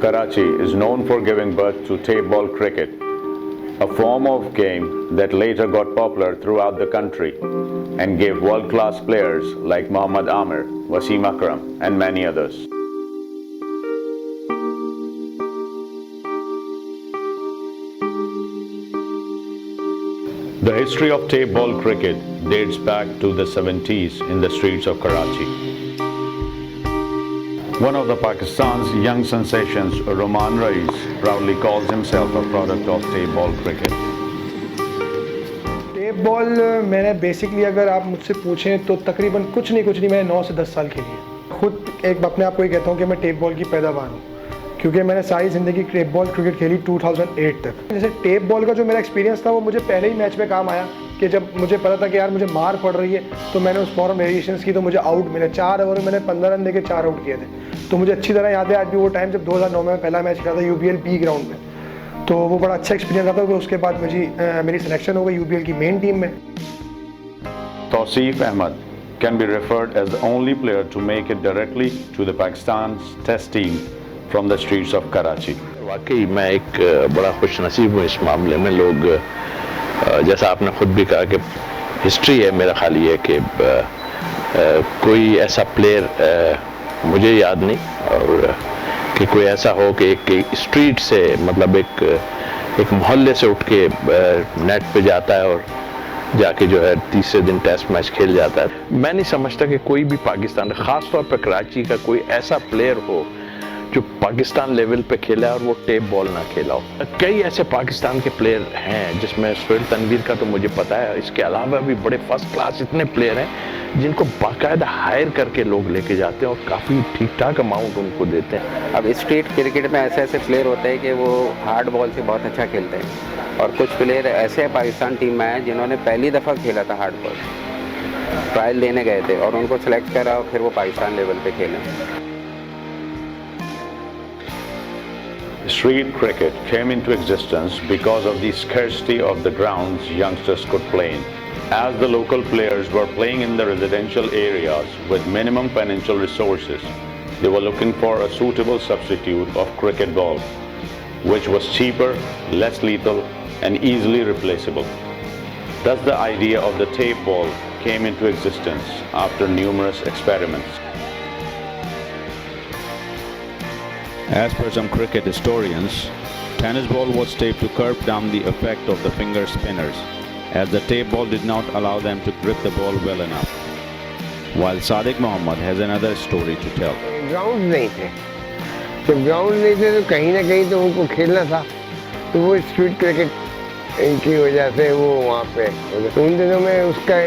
Karachi is known for giving birth to tape ball cricket, a form of game that later got popular throughout the country and gave world-class players like Mohammad Amir, Wasim Akram and many others. The history of tape ball cricket dates back to the 70s in the streets of Karachi. One of the Pakistan's young sensations, Roman Rais, proudly calls himself a product of tape ball cricket. Tape ball मैंने basically अगर आप मुझसे पूछें तो तकरीबन कुछ नहीं मैंने 9 से 10 साल खेली है। खुद एक अपने आप को ये कहता हूँ कि मैं टेप बॉल की पैदावार हूँ, क्योंकि मैंने सारी ज़िंदगी टेप बॉल क्रिकेट खेली 2008 तक। जैसे टेप बॉल का जो मेरा एक्सपीरियंस था वो मुझे पहले ही मैच में काम आया कि जब मुझे पता था कि यार मुझे मार पड़ रही है, तो मैंने उस फॉरम वेरिएशंस की तो मुझे आउट मिले। 4 ओवर में मैंने 15 रन देके 4 आउट किए थे। तो मुझे अच्छी तरह याद है आज भी वो टाइम जब 2009 में पहला मैच खेला था यूबीएल बी ग्राउंड में, तो वो बड़ा अच्छा एक्सपीरियंस था। तो उसके बाद मेरी सिलेक्शन हो गई यूबीएल की मेन टीम में। Tausif Ahmed can be referred as the only player to make it directly to the Pakistan's test team from the streets of Karachi. वाकई मैं एक बड़ा खुश नसीब हूँ इस मामले में। लोग जैसा आपने खुद भी कहा कि हिस्ट्री है, मेरा ख्याल ये है कि कोई ऐसा प्लेयर मुझे याद नहीं और कि कोई ऐसा हो कि एक स्ट्रीट से मतलब एक मोहल्ले से उठ के नेट पे जाता है और जाके जो है तीसरे दिन टेस्ट मैच खेल जाता है। मैं नहीं समझता कि कोई भी पाकिस्तान, ख़ास तौर पर कराची का कोई ऐसा प्लेयर हो जो पाकिस्तान लेवल पे खेला है और वो टेप बॉल ना खेला हो। कई ऐसे पाकिस्तान के प्लेयर हैं जिसमें सोहेल तनवीर का तो मुझे पता है, इसके अलावा भी बड़े फर्स्ट क्लास इतने प्लेयर हैं जिनको बाकायदा हायर करके लोग लेके जाते हैं और काफ़ी ठीक ठाक अमाउंट उनको देते हैं। अब स्ट्रीट क्रिकेट में ऐसे प्लेयर होते हैं कि वो हार्ड बॉल से बहुत अच्छा खेलते हैं और कुछ प्लेयर ऐसे पाकिस्तान टीम में हैं जिन्होंने पहली दफ़ा खेला था हार्ड बॉल, ट्रायल देने गए थे और उनको सेलेक्ट करा और फिर वो पाकिस्तान लेवल पे खेले। Street cricket came into existence because of the scarcity of the grounds youngsters could play in. As the local players were playing in the residential areas with minimum financial resources, they were looking for a suitable substitute of cricket ball, which was cheaper, less lethal, and easily replaceable. Thus the idea of the tape ball came into existence after numerous experiments. As per some cricket historians, tennis ball was taped to curb down the effect of the finger spinners, as the tape ball did not allow them to grip the ball well enough. While Sadiq Mohammed has another story to tell. Ground नहीं थे, जब ground नहीं थे तो कहीं ना कहीं तो उनको खेलना था, तो वो स्ट्रीट क्रिकेट की वजह से वो वहाँ पे उन दिनों में उसका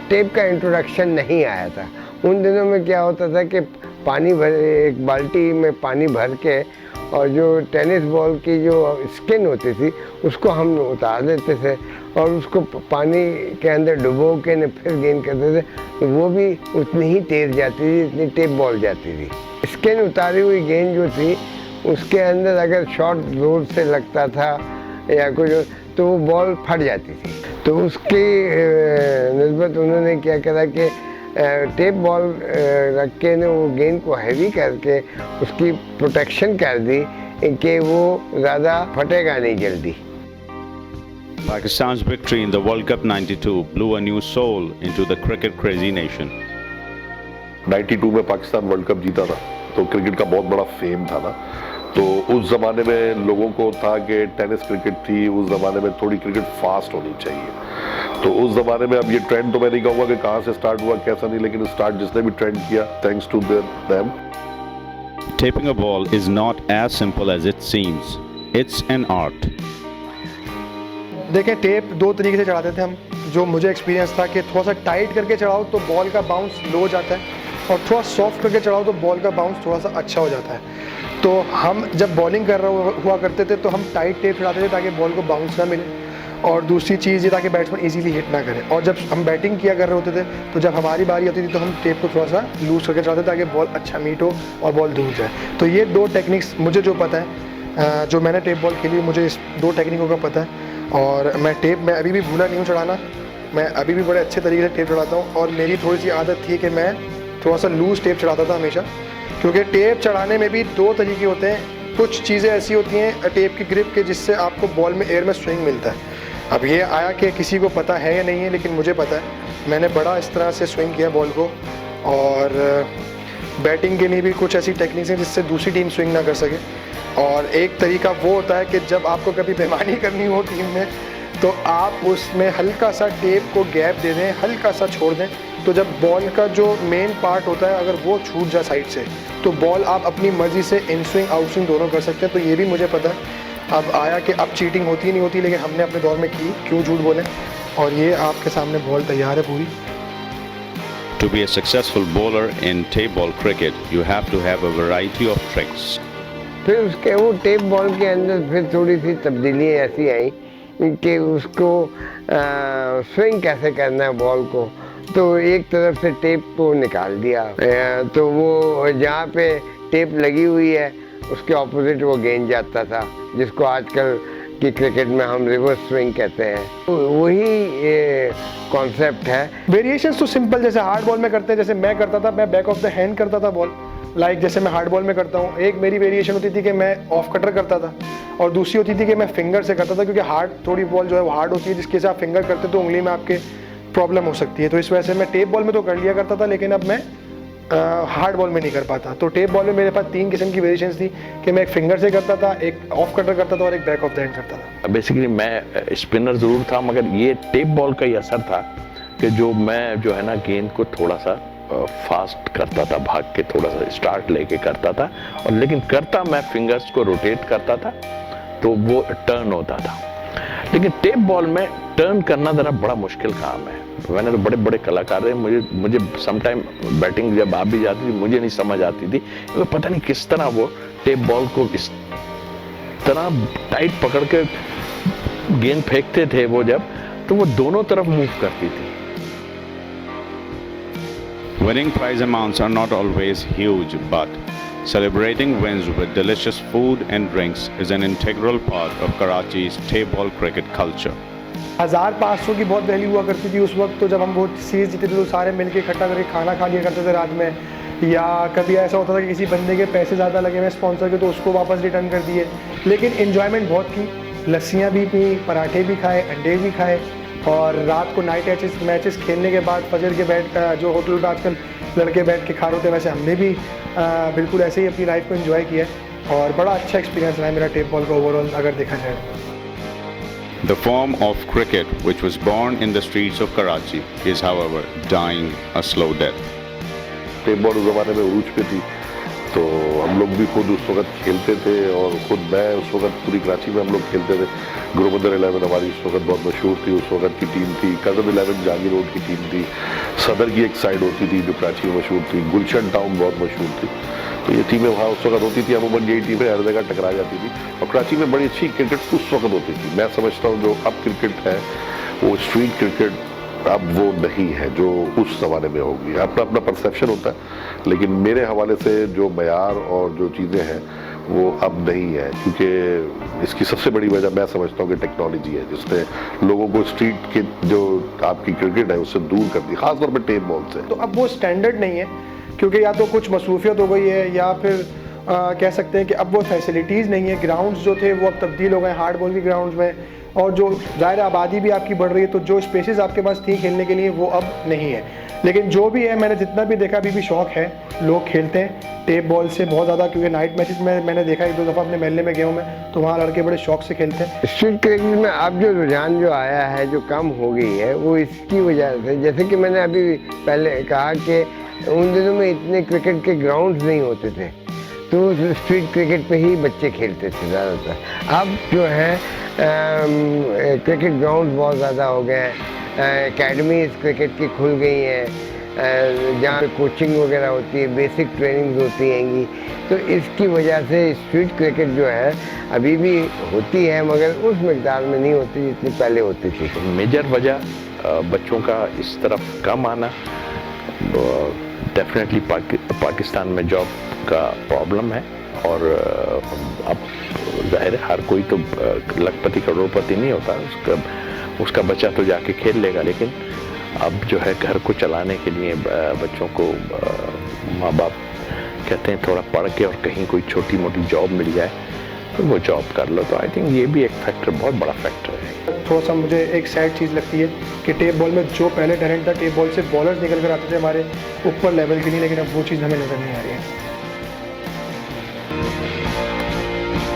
टेप का इंट्रोडक्शन नहीं आया था। उन दिनों में क्या होता था कि पानी भर, एक बाल्टी में पानी भर के और जो टेनिस बॉल की जो स्किन होती थी उसको हम उतार देते थे और उसको पानी के अंदर डुबो के न फिर गेंद करते थे, तो वो भी उतनी ही तेज़ जाती थी जितनी टेप बॉल जाती थी। स्किन उतारी हुई गेंद जो थी उसके अंदर अगर शॉट जोर से लगता था या कुछ तो वो बॉल फट जाती थी। तो उसकी निस्बत उन्होंने क्या करा कि टेप बॉल रख के ने वो गेंद को हैवी करके उसकी प्रोटेक्शन कर दी कि वो ज़्यादा फटेगा नहीं जल्दी। Pakistan's victory in the World Cup '92 blew a new soul into the cricket crazy nation. 92 में पाकिस्तान वर्ल्ड कप जीता था, तो क्रिकेट का बहुत बड़ा फेम था ना, तो उस ज़माने में लोगों को था कि टेनिस क्रिकेट थी, उस ज़माने में थोड़ी क्रिकेट फास्ट होनी चाहिए। तो उस ज़माने में अब ये ट्रेंड तो मैं नहीं कहूँगा कि कहाँ से स्टार्ट हुआ कैसा नहीं, लेकिन स्टार्ट जिसने भी ट्रेंड किया, thanks to them. Taping a ball is not as simple as it seems. It's an art. देखें, टेप 2 तरीके से चढ़ाते थे हम। जो मुझे एक्सपीरियंस था कि थोड़ा सा टाइट करके चढ़ाओ तो बॉल का बाउंस लो जाता है और थोड़ा सॉफ्ट करके चढ़ाओ तो बॉल का बाउंस थोड़ा सा अच्छा हो जाता है। तो हम जब बॉलिंग कर रहे हुआ करते थे तो हम टाइट टेप चढ़ाते थे ताकि बॉल को बाउंस ना मिले, और दूसरी चीज़ ये ताकि बैट्समैन इजीली हिट ना करे। और जब हम बैटिंग किया कर रहे होते थे तो जब हमारी बारी होती थी तो हम टेप को थोड़ा सा लूज़ करके चढ़ाते ताकि बॉल अच्छा मीट हो और बॉल दूर जाए। तो ये 2 टेक्निक्स मुझे जो पता है, जो मैंने टेप बॉल खेली, मुझे इस 2 टेक्निकों का पता है। और मैं अभी भी भूला नहीं हूँ चढ़ाना, मैं अभी भी बड़े अच्छे तरीके से टेप चढ़ाता हूँ। और मेरी थोड़ी सी आदत थी कि मैं थोड़ा सा लूज़ टेप चढ़ाता था हमेशा, क्योंकि टेप चढ़ाने में भी दो तरीके होते हैं। कुछ चीज़ें ऐसी होती हैं टेप की ग्रिप के जिससे आपको बॉल में एयर में स्विंग मिलता है। अब ये आया कि किसी को पता है या नहीं है, लेकिन मुझे पता है। मैंने बड़ा इस तरह से स्विंग किया बॉल को, और बैटिंग के लिए भी कुछ ऐसी टेक्निक्स हैं जिससे दूसरी टीम स्विंग ना कर सके। और एक तरीका वो होता है कि जब आपको कभी बेईमानी करनी हो टीम में, तो आप उसमें हल्का सा टेप को गैप दे दें, हल्का सा छोड़ दें, तो जब बॉल का जो मेन पार्ट होता है अगर वो छूट जाए साइड से, तो बॉल आप अपनी मर्जी से इन स्विंग आउट स्विंग दोनों कर सकते हैं। तो ये भी मुझे पता है। अब आया कि अब चीटिंग होती नहीं होती, लेकिन हमने अपने दौर में की, क्यों झूठ बोलें। और ये आपके सामने बॉल तैयार है पूरी। To be a successful bowler in tape ball cricket, you have to have a variety of tricks. फिर उसके वो टेप बॉल के अंदर फिर थोड़ी सी तब्दीलियाँ ऐसी आई कि उसको स्विंग कैसे करना है बॉल को, तो एक तरफ से टेप को निकाल दिया, तो वो जहाँ पे टेप लगी हुई है उसके ऑपोजिट वो गेंद जाता था, जिसको आजकल की क्रिकेट में हम रिवर्स स्विंग कहते हैं। तो वही कॉन्सेप्ट है। वेरिएशंस तो सिंपल, जैसे हार्ड बॉल में करते हैं, जैसे मैं करता था, मैं बैक ऑफ द हैंड करता था बॉल, लाइक जैसे मैं हार्ड बॉल में करता हूँ। एक मेरी वेरिएशन होती थी कि मैं ऑफ कटर करता था, और दूसरी होती थी कि मैं फिंगर से करता था, क्योंकि हार्ड थोड़ी बॉल जो है वो हार्ड होती है, जिसके से आप फिंगर करते तो उंगली में आपके प्रॉब्लम हो सकती है। तो इस वजह से मैं टेप बॉल में तो कर लिया करता था, लेकिन अब मैं हार्ड बॉल में नहीं कर पाता। तो टेप बॉल में मेरे पास 3 किस्म की वेरिएशंस थी कि मैं एक फिंगर से करता था, एक ऑफ कटर करता था, और एक बैक ऑफ द हैंड करता था। बेसिकली मैं स्पिनर ज़रूर था, मगर ये टेप बॉल का ही असर था कि मैं जो है ना गेंद को थोड़ा सा फास्ट करता था, भाग के थोड़ा सा स्टार्ट लेके करता था, और लेकिन करता मैं फिंगर्स को रोटेट करता था, तो वो टर्न होता था। लेकिन टेप बॉल में टर्न करना ज़रा बड़ा मुश्किल काम है। मैंने तो बड़े बड़े कलाकार हैं, मुझे समटाइम बैटिंग जब आ भी जाती थी मुझे नहीं समझ आती थी, तो पता नहीं किस तरह वो टेप बॉल को इस तरह टाइट पकड़ के गेंद फेंकते थे वो, जब तो वो दोनों तरफ मूव करती थी। Winning prize amounts are not always huge, but celebrating wins with delicious food and drinks is an integral part of Karachi's tape ball cricket culture. 1500 की बहुत वैल्यू हुआ करती थी उस वक्त। तो जब हम वो सीरीज जीते थे तो सारे मिलके इकट्ठा करके खाना खा लिया करते थे रात में, या कभी ऐसा होता था कि किसी बंदे के पैसे ज़्यादा लगे हुए स्पॉन्सर के, तो उसको वापस रिटर्न कर दिए। लेकिन इन्जॉयमेंट बहुत थी, लस्सियाँ भी पी, पराठे भी खाए, अंडे भी खाए, और रात को नाइट मैचेस खेलने के बाद फजर के बैठ जो होटल में आजकल लड़के बैठ के खा रहे होते हैं, वैसे हमने भी बिल्कुल ऐसे ही अपनी लाइफ को एंजॉय किया है। और बड़ा अच्छा एक्सपीरियंस रहा है मेरा टेप बॉल का ओवरऑल अगर देखा जाए। The form of cricket, which was born in the streets of Karachi, is however dying a slow death. Tape ball उस ज़माने में उरूज पे थी, तो हम लोग भी खुद उस वक्त खेलते थे, और खुद मैं उस वक्त पूरी कराची में हम लोग खेलते थे। गुरुबंदर 11 हमारी उस वक्त बहुत मशहूर थी, उस वक्त की टीम थी। कज़ब 11 जहांगीर रोड की टीम थी। सदर की एक साइड होती थी जो कराची में मशहूर थी। गुलशन टाउन बहुत मशहूर थी। तो ये टीमें वहाँ उस वक्त होती थी। अमूमन यही टीमें हर जगह टकरा जाती थी, और कराची में बड़ी अच्छी क्रिकेट उस वक्त होती थी। मैं समझता हूँ जो अब क्रिकेट है वो स्ट्रीट क्रिकेट अब वो नहीं है जो उस ज़माने में होगी। अपना अपना परसेप्शन होता है, लेकिन मेरे हवाले से जो मयार और जो चीज़ें हैं वो अब नहीं है, क्योंकि इसकी सबसे बड़ी वजह मैं समझता हूँ कि टेक्नोलॉजी है, जिसने लोगों को स्ट्रीट के जो आपकी क्रिकेट है उससे दूर कर दी, खासतौर पर टेप बॉल से। तो अब वो स्टैंडर्ड नहीं है, क्योंकि या तो कुछ मसरूफियत हो गई है, या फिर कह सकते हैं कि अब वो फैसिलिटीज़ नहीं है। ग्राउंड्स जो थे वो अब तब्दील हो गए हार्ड बॉल के ग्राउंड्स में, और जो ज़ाहिर आबादी भी आपकी बढ़ रही है, तो जो स्पेसेस आपके पास थी खेलने के लिए वो अब नहीं है। लेकिन जो भी है, मैंने जितना भी देखा अभी भी शौक़ है, लोग खेलते हैं टेप बॉल से बहुत ज़्यादा, क्योंकि नाइट मैचेस में मैंने देखा 1-2 दफ़ा अपने महल्ले में गया हूँ मैं, तो वहाँ लड़के बड़े शौक़ से खेलते हैं। स्ट्रीट क्रिकेट में अब जो रुझान जो आया है, जो कम हो गई है, वो इसकी वजह से, जैसे कि मैंने अभी पहले कहा कि उन दिनों में इतने क्रिकेट के ग्राउंड्स नहीं होते थे, तो स्ट्रीट क्रिकेट पे ही बच्चे खेलते थे ज़्यादातर। अब जो है क्रिकेट ग्राउंड बहुत ज़्यादा हो गए हैं, एकेडमीज क्रिकेट की खुल गई हैं, जहाँ पे कोचिंग वगैरह होती है, बेसिक ट्रेनिंग्स होती हैंगी। तो इसकी वजह से स्ट्रीट क्रिकेट जो है अभी भी होती है, मगर उस मिकदार में नहीं होती जितनी पहले होती थी। मेजर वजह बच्चों का इस तरफ कम आना, डेफिनेटली पाकिस्तान में जॉब का प्रॉब्लम है, और अब जाहिर है हर कोई तो लखपति करोड़पति नहीं होता, उसका बच्चा तो जाके खेल लेगा, लेकिन अब जो है घर को चलाने के लिए बच्चों को माँ बाप कहते हैं थोड़ा पढ़ के और कहीं कोई छोटी मोटी जॉब मिल जाए तो वो जॉब कर लो। तो आई थिंक ये भी एक फैक्टर, बहुत बड़ा फैक्टर है। थोड़ा सा मुझे एक सैड चीज़ लगती है कि टेप बॉल में जो पहले टैलेंट था, टेप बॉल से बॉलर्स निकल कर आते थे हमारे ऊपर लेवल के लिए, लेकिन अब वो चीज़ हमें नज़र नहीं आ रही है।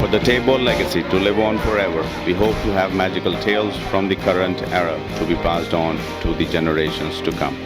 For the tape ball legacy to live on forever, we hope to have magical tales from the current era to be passed on to the generations to come.